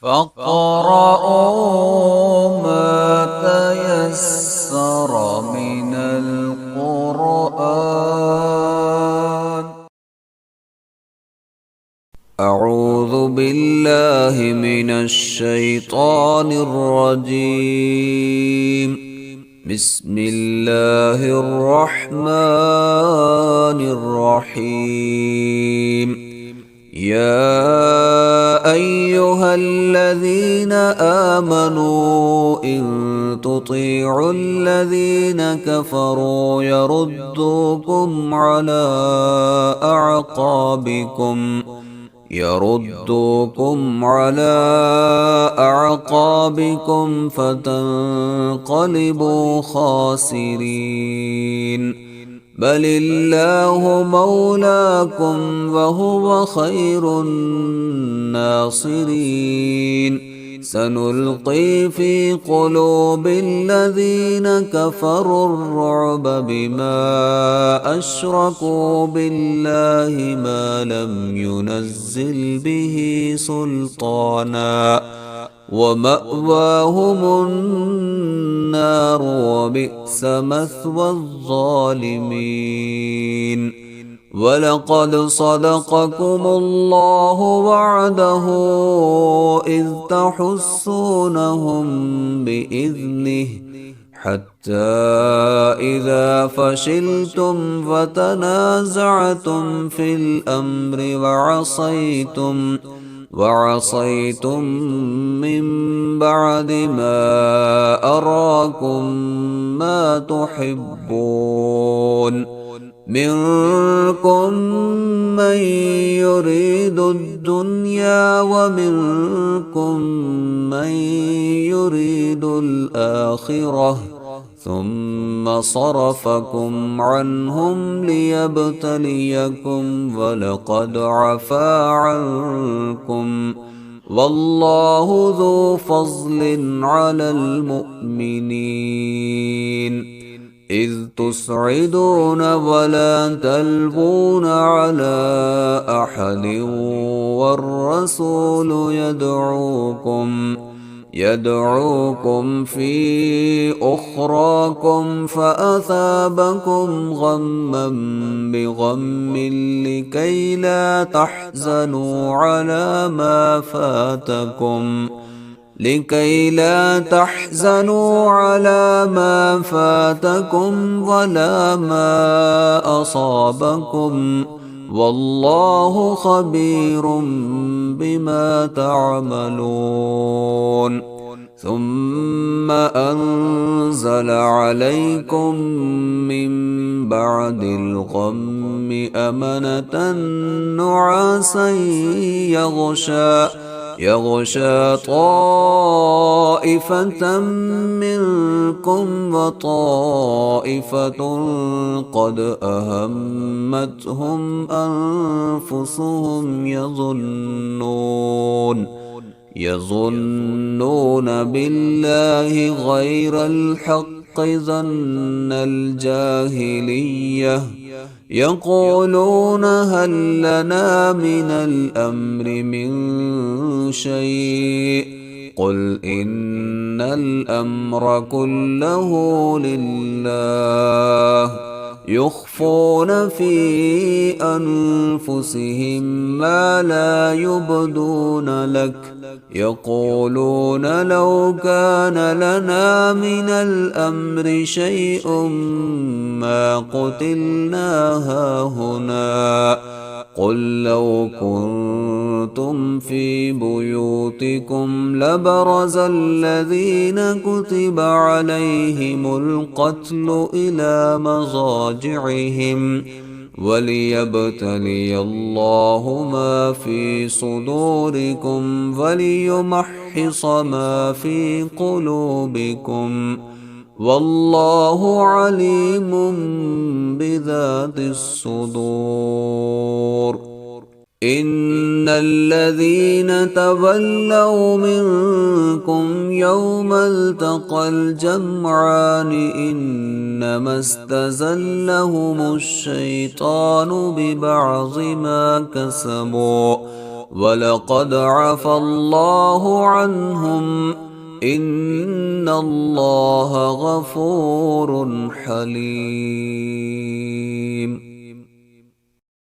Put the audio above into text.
فاقرؤوا ما تيسر من القرآن. أعوذ بالله من الشيطان الرجيم. بسم الله الرحمن الرحيم. يا أيها الذين آمنوا إن تطيعوا الذين كفروا يردوكم على أعقابكم فتنقلبوا خاسرين. بل الله مولاكم وهو خير الناصرين. سنلقي في قلوب الذين كفروا الرعب بما أشركوا بالله ما لم ينزل به سلطانا ومأواهم النار وبئس مثوى الظالمين. ولقد صدقكم الله وعده إذ تحسونهم بإذنه حتى إذا فشلتم فتنازعتم في الأمر وعصيتم من بعد ما أراكم ما تحبون. منكم من يريد الدنيا ومنكم من يريد الآخرة ثم صرفكم عنهم ليبتليكم ولقد عفا عنكم والله ذو فضل على المؤمنين. إذ تسعدون ولا تلوون على أحد والرسول يدعوكم في أخراكم فأثابكم غما بغم لكي لا تحزنوا على ما فاتكم ولا ما أصابكم والله خبير بما تعملون. ثم أنزل عليكم من بعد الغم أمنة نعاسا يغشى طائفة منكم وطائفة قد أهمتهم أنفسهم يظنون بالله غير الحق ظن الجاهلية يقولون هل لنا من الأمر من شيء قل إن الأمر كله لله يخفون في أنفسهم ما لا يبدون لك يقولون لو كان لنا من الأمر شيء ما قتلنا هاهنا قل لو كنتم في بيوتكم لبرز الذين كتب عليهم القتل إلى مضاجعهم وليبتلي الله ما في صدوركم وليمحص ما في قلوبكم والله عليم بذات الصدور. إن الذين تولوا منكم يوم التقى الجمعان إنما استزلهم الشيطان ببعض ما كسبوا ولقد عفى الله عنهم إن الله غفور حليم.